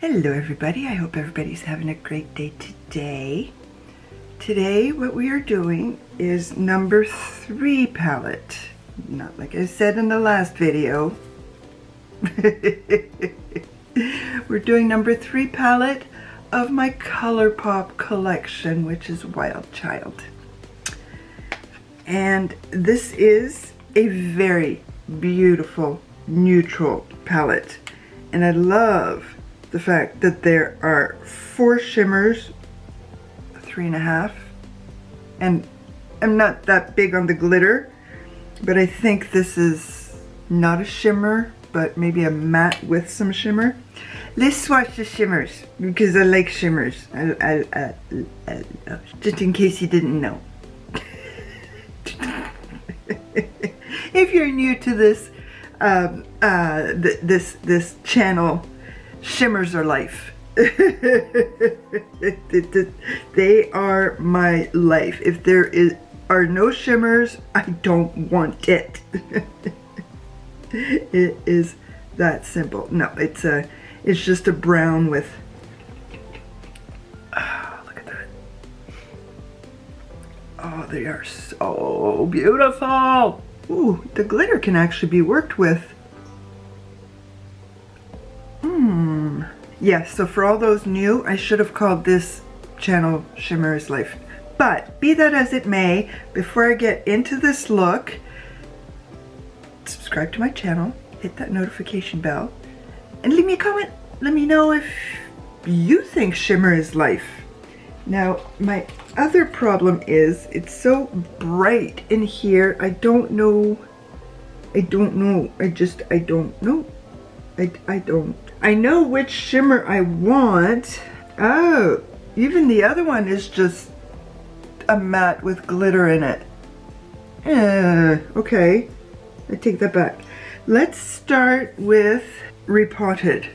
Hello everybody, I hope everybody's having a great day today. Today what we are doing is number 3 palette. Not like I said in the last video. We're doing number 3 palette of my ColourPop collection, which is Wild Child. And this is a very beautiful neutral palette. And I love the fact that there are 4 shimmers, 3.5, and I'm not that big on the glitter, but I think this is not a shimmer, but maybe a matte with some shimmer. Let's swatch the shimmers, because I like shimmers. Just in case you didn't know. If you're new to this, this channel, shimmers are life. They are my life. If there are no shimmers, I don't want it. It is that simple. No, it's just a brown with, look at that. Oh, they are so beautiful. Ooh, the glitter can actually be worked with. Yes, so for all those new, I should have called this channel Shimmer is Life. But be that as it may, before I get into this look, subscribe to my channel, hit that notification bell, and leave me a comment. Let me know if you think shimmer is life. Now, my other problem is it's so bright in here. I don't know. I don't know. I know which shimmer I want. Oh, even the other one is just a matte with glitter in it. Okay, I take that back. Let's start with Repotted.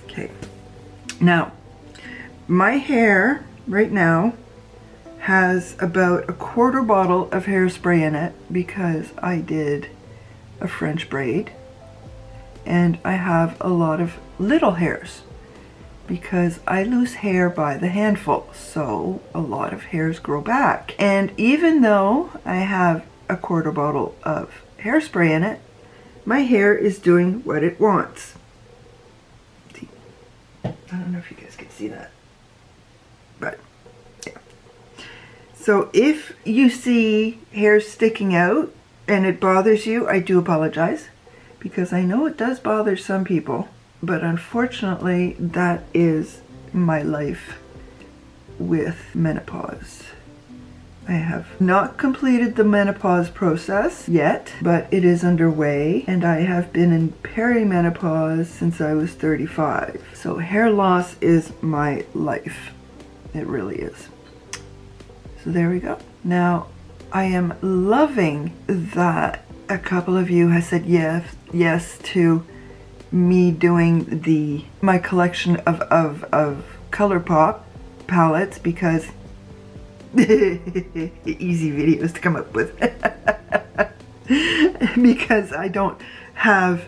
Okay, now my hair right now has about a 1/4 bottle of hairspray in it because I did a French braid. And I have a lot of little hairs because I lose hair by the handful, so a lot of hairs grow back. And even though I have a 1/4 bottle of hairspray in it, my hair is doing what it wants. See? I don't know if you guys can see that, but yeah. So if you see hair sticking out and it bothers you, I do apologize, because I know it does bother some people, but unfortunately that is my life with menopause. I have not completed the menopause process yet, but it is underway, and I have been in perimenopause since I was 35. So hair loss is my life. It really is. So there we go. Now, I am loving that a couple of you has said yes to me doing my collection of ColourPop palettes, because easy videos to come up with. Because I don't have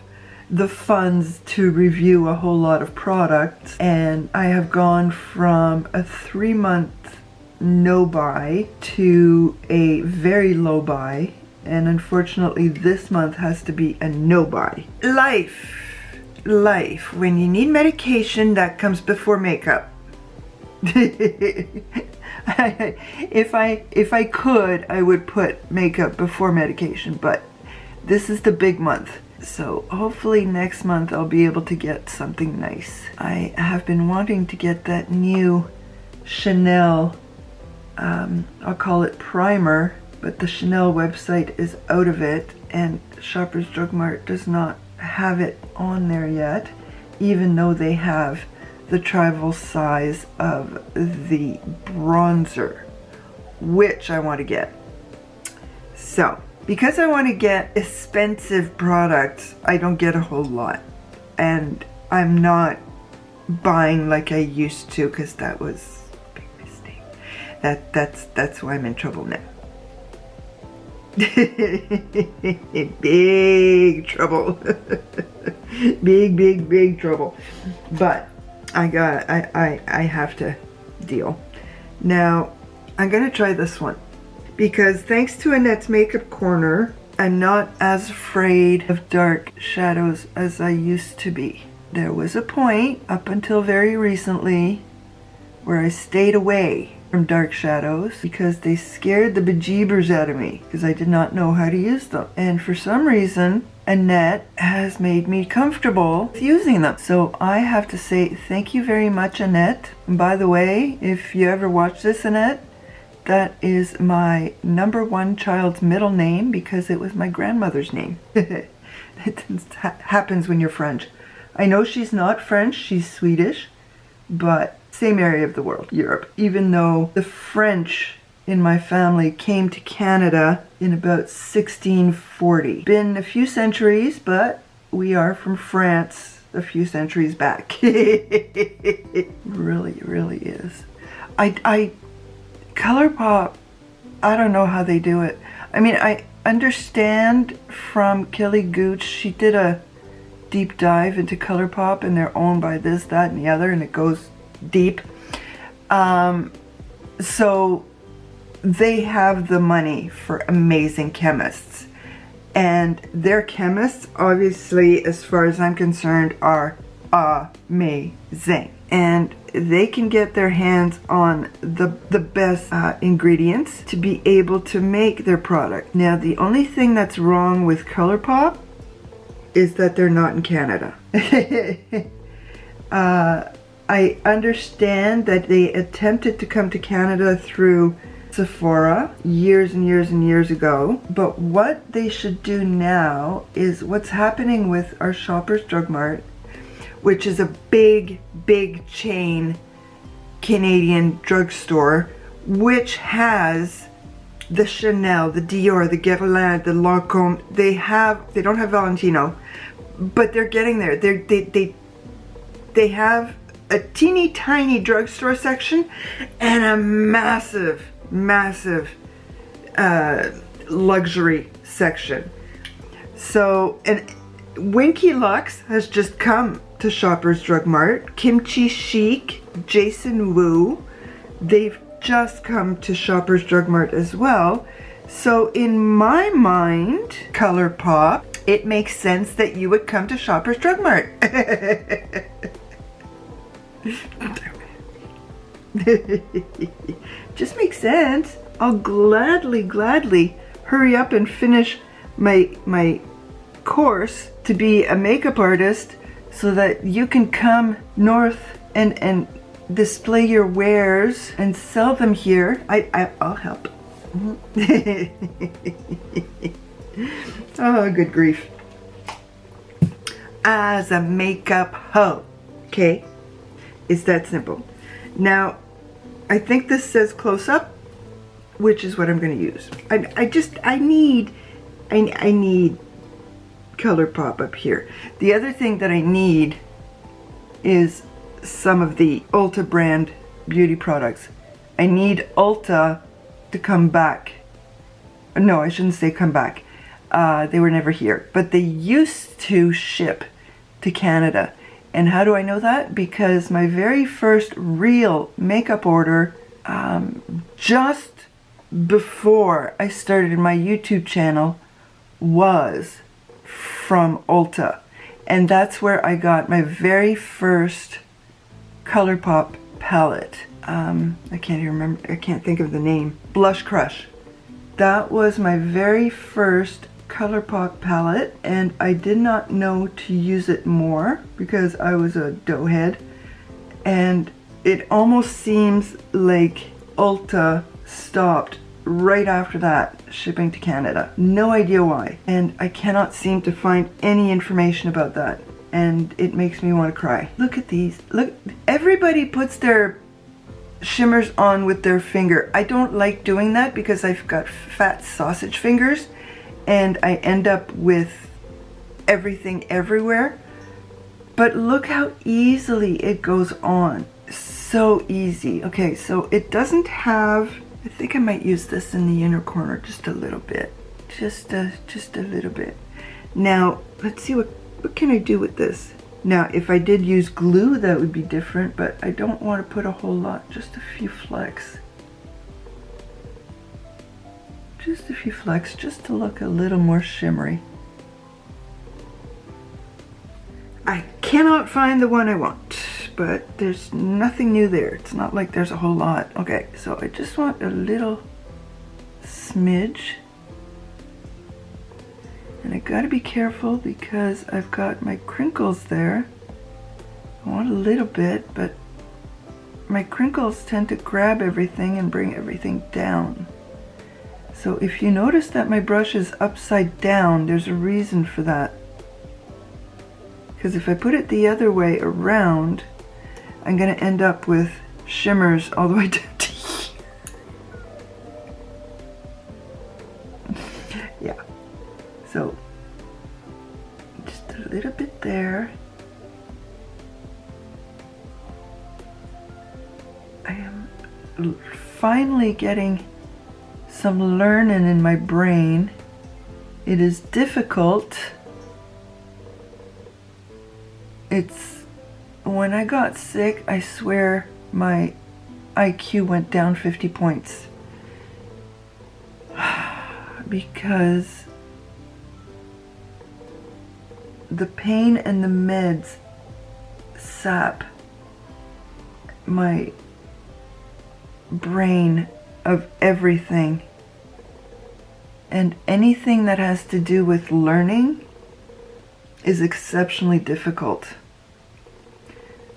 the funds to review a whole lot of products, and I have gone from a 3-month no buy to a very low buy. And unfortunately this month has to be a no buy. Life, when you need medication, that comes before makeup. If I could, I would put makeup before medication, but this is the big month. So hopefully next month I'll be able to get something nice. I have been wanting to get that new Chanel, I'll call it primer, but the Chanel website is out of it, and Shoppers Drug Mart does not have it on there yet, even though they have the travel size of the bronzer, which I want to get. So, because I want to get expensive products, I don't get a whole lot, and I'm not buying like I used to, because that was a big mistake. That's why I'm in trouble now. Big trouble. big trouble. But I have to deal. Now, I'm gonna try this one because thanks to Annette's Makeup Corner, I'm not as afraid of dark shadows as I used to be. There was a point up until very recently where I stayed away from dark shadows because they scared the bejeebers out of me because I did not know how to use them. And for some reason, Annette has made me comfortable with using them. So I have to say thank you very much, Annette. And by the way, if you ever watch this, Annette, that is my #1 child's middle name because it was my grandmother's name. It happens when you're French. I know she's not French, she's Swedish, but same area of the world, Europe. Even though the French in my family came to Canada in about 1640. Been a few centuries, but we are from France a few centuries back. It really is. ColourPop, I don't know how they do it. I mean, I understand from Kelly Gooch, she did a deep dive into ColourPop and they're owned by this, that, and the other, and it goes deep. So they have the money for amazing chemists. And their chemists, obviously, as far as I'm concerned, are amazing. And they can get their hands on the best ingredients to be able to make their product. Now, the only thing that's wrong with ColourPop is that they're not in Canada. I understand that they attempted to come to Canada through Sephora years and years ago, but what they should do now is what's happening with our Shoppers Drug Mart, which is a big chain Canadian drugstore, which has the Chanel, the Dior, the Guerlain, the Lancôme. They don't have Valentino, but they're getting there. They have a teeny tiny drugstore section and a massive luxury section. So, and Winky Lux has just come to Shoppers Drug Mart. Kimchi Chic, Jason Wu, they've just come to Shoppers Drug Mart as well. So in my mind, ColourPop, it makes sense that you would come to Shoppers Drug Mart. Just makes sense. I'll gladly hurry up and finish my course to be a makeup artist so that you can come north and display your wares and sell them here. I'll help. Oh, good grief. As a makeup hoe, okay? It's that simple. Now, I think this says close up, which is what I'm going to use. I need ColourPop up here. The other thing that I need is some of the Ulta brand beauty products. I need Ulta to come back. No, I shouldn't say come back. They were never here, but they used to ship to Canada. And how do I know that? Because my very first real makeup order, just before I started my YouTube channel, was from Ulta. And that's where I got my very first ColourPop palette. I can't even remember, I can't think of the name. Blush Crush. That was my very first ColourPop palette, and I did not know to use it more because I was a doughhead, and it almost seems like Ulta stopped right after that shipping to Canada. No idea why, and I cannot seem to find any information about that, and it makes me want to cry. Look at these. Look, everybody puts their shimmers on with their finger. I don't like doing that because I've got fat sausage fingers and I end up with everything everywhere. But look how easily it goes on. So easy. Okay, so it doesn't have, I think I might use this in the inner corner just a little bit. Just a little bit. Now, let's see what what can I do with this? Now, if I did use glue, that would be different, but I don't want to put a whole lot, just a few flecks. Just a few flecks, just to look a little more shimmery. I cannot find the one I want, but there's nothing new there. It's not like there's a whole lot. Okay, so I just want a little smidge. And I gotta be careful because I've got my crinkles there. I want a little bit, but my crinkles tend to grab everything and bring everything down. So if you notice that my brush is upside down, there's a reason for that. Because if I put it the other way around, I'm gonna end up with shimmers all the way down to here. Yeah. So, just a little bit there. I am finally getting some learning in my brain. It is difficult. It's, when I got sick, I swear my IQ went down 50 points. Because the pain and the meds sap my brain of everything. And anything that has to do with learning is exceptionally difficult.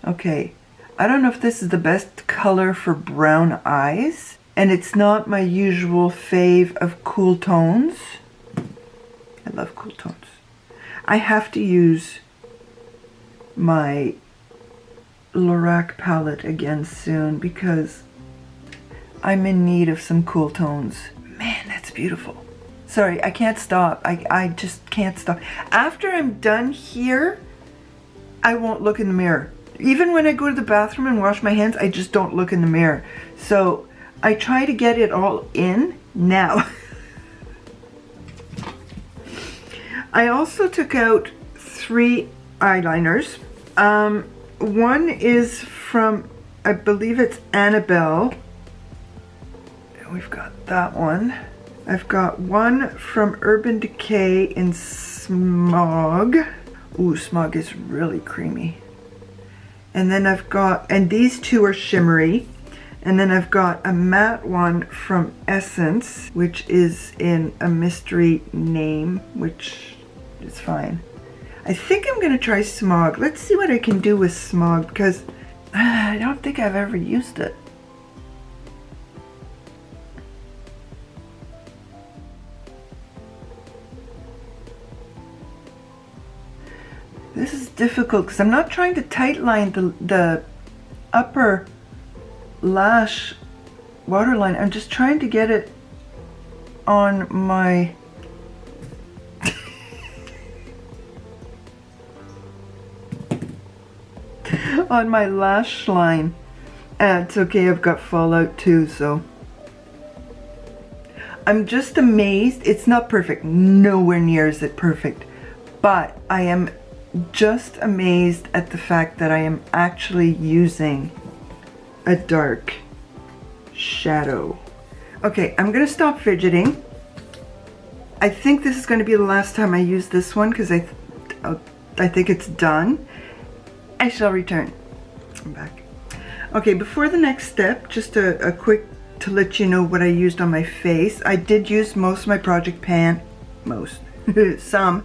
Okay, I don't know if this is the best color for brown eyes, and it's not my usual fave of cool tones. I love cool tones. I have to use my Lorac palette again soon because I'm in need of some cool tones. Man, that's beautiful. Sorry, I can't stop. I just can't stop. After I'm done here, I won't look in the mirror. Even when I go to the bathroom and wash my hands, I just don't look in the mirror. So I try to get it all in now. I also took out 3 eyeliners. One is from, I believe it's Annabelle. We've got that one. I've got one from Urban Decay in Smog. Ooh, Smog is really creamy. And then I've got, and these 2 are shimmery. And then I've got a matte one from Essence, which is in a mystery name, which is fine. I think I'm gonna try Smog. Let's see what I can do with Smog, because I don't think I've ever used it. This is difficult because I'm not trying to tightline the upper lash waterline. I'm just trying to get it on my on my lash line. It's okay, I've got fallout too, so I'm just amazed. It's not perfect, nowhere near is it perfect, but I am just amazed at the fact that I am actually using a dark shadow. Okay, I'm gonna stop fidgeting. I think this is going to be the last time I use this one because I think it's done. I shall return. I'm back. Okay, before the next step, just a quick to let you know what I used on my face. I did use most of my Project Pan, some.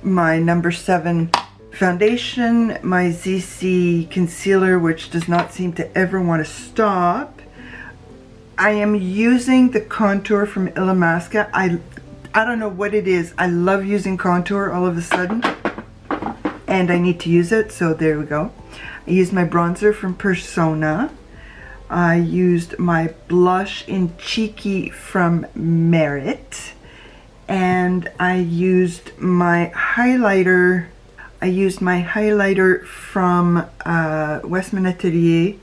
My number 7 foundation, my ZC concealer, which does not seem to ever want to stop. I am using the contour from Illamasqua. I don't know what it is. I love using contour all of a sudden, and I need to use it, so there we go. I used my bronzer from Persona. I used my blush in Cheeky from Merit. And I used my highlighter. I used my highlighter from Westman Atelier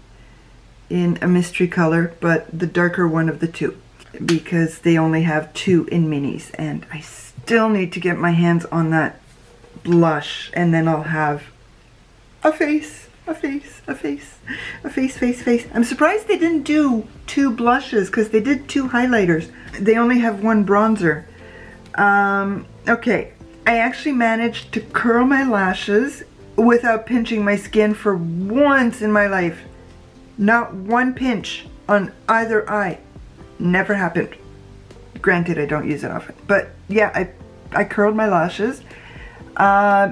in a mystery color, but the darker one of the 2, because they only have 2 in minis, and I still need to get my hands on that blush, and then I'll have a face, a face, a face, a face, face, face. I'm surprised they didn't do 2 blushes, because they did 2 highlighters. They only have 1 bronzer. Okay, I actually managed to curl my lashes without pinching my skin for once in my life. Not 1 pinch on either eye. Never happened. Granted, I don't use it often, but yeah, I curled my lashes,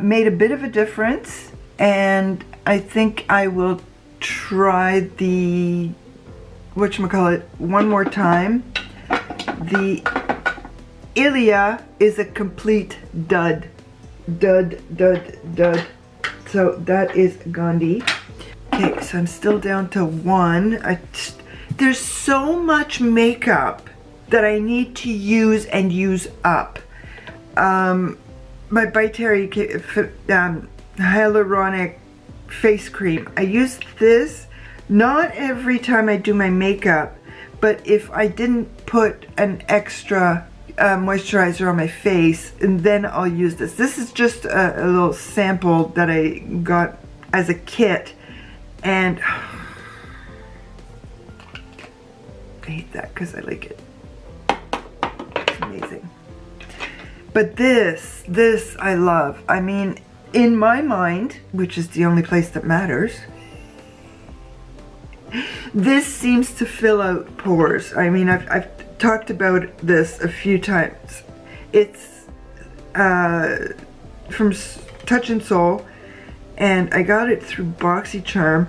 made a bit of a difference, and I think I will try the, whatchamacallit, one more time. The Ilia is a complete dud. Dud, dud, dud. So that is Gandhi. Okay, so I'm still down to 1. There's so much makeup that I need to use and use up. My BRIGITTESDIARY hyaluronic face cream. I use this not every time I do my makeup, but if I didn't put an extra moisturizer on my face, and then I'll use this. This is just a little sample that I got as a kit, and I hate that because I like it. It's amazing. But this I love. I mean, in my mind, which is the only place that matters, this seems to fill out pores. I mean, I've talked about this a few times. It's from Touch and Soul, and I got it through BoxyCharm.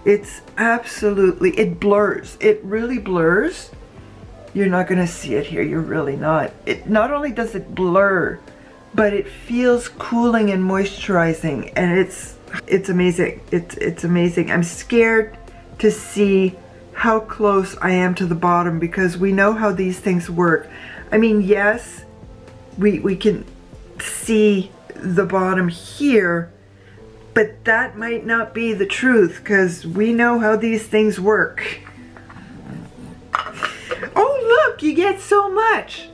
It's absolutely, it blurs. It really blurs. You're not gonna see it here, you're really not. It not only does it blur, but it feels cooling and moisturizing, and it's amazing. It's amazing. I'm scared to see how close I am to the bottom, because we know how these things work. I mean, yes, we can see the bottom here, but that might not be the truth, because we know how these things work. Oh, look, you get so much.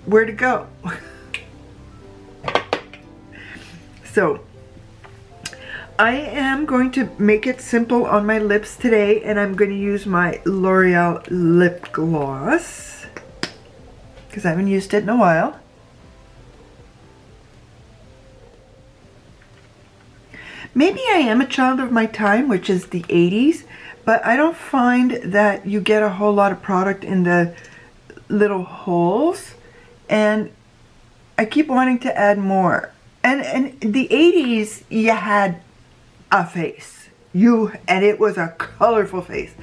Where to go? So, I am going to make it simple on my lips today, and I'm going to use my L'Oreal lip gloss, because I haven't used it in a while. Maybe I am a child of my time, which is the 80s, but I don't find that you get a whole lot of product in the little holes, and I keep wanting to add more. And the 80s, you had a face. And it was a colorful face.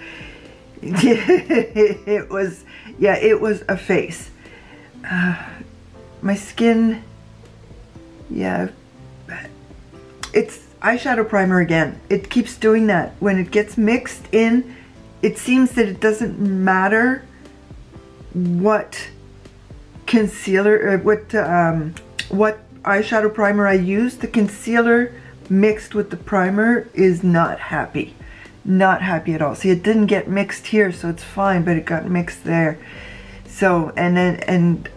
It was, yeah, it was a face. My skin, yeah, it's eyeshadow primer again. It keeps doing that. When it gets mixed in, it seems that it doesn't matter what concealer, or what eyeshadow primer I use. The concealer mixed with the primer is not happy. Not happy at all. See, it didn't get mixed here, so it's fine, but it got mixed there. So, and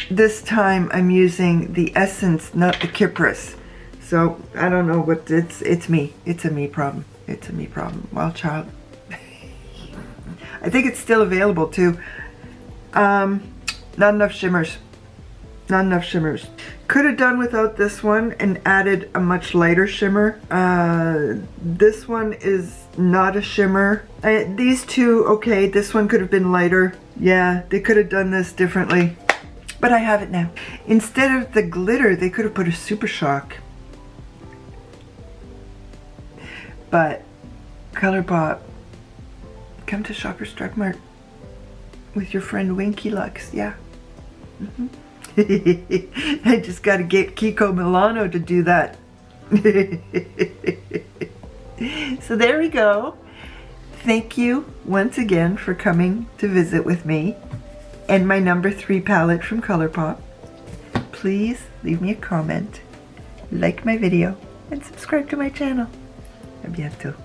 this time I'm using the Essence, not the Kypris. So, I don't know what, it's me. It's a me problem. It's a me problem. Well, child. I think it's still available too. Not enough shimmers. Not enough shimmers. Could have done without this one and added a much lighter shimmer. This one is not a shimmer. These two, okay, this one could have been lighter. Yeah, they could have done this differently. But I have it now. Instead of the glitter, they could have put a Super Shock. But ColourPop, come to Shoppers Drug Mart with your friend Winky Lux, yeah. I just got to get Kiko Milano to do that. So there we go. Thank you once again for coming to visit with me and my number 3 palette from ColourPop. Please leave me a comment, like my video, and subscribe to my channel. A bientôt.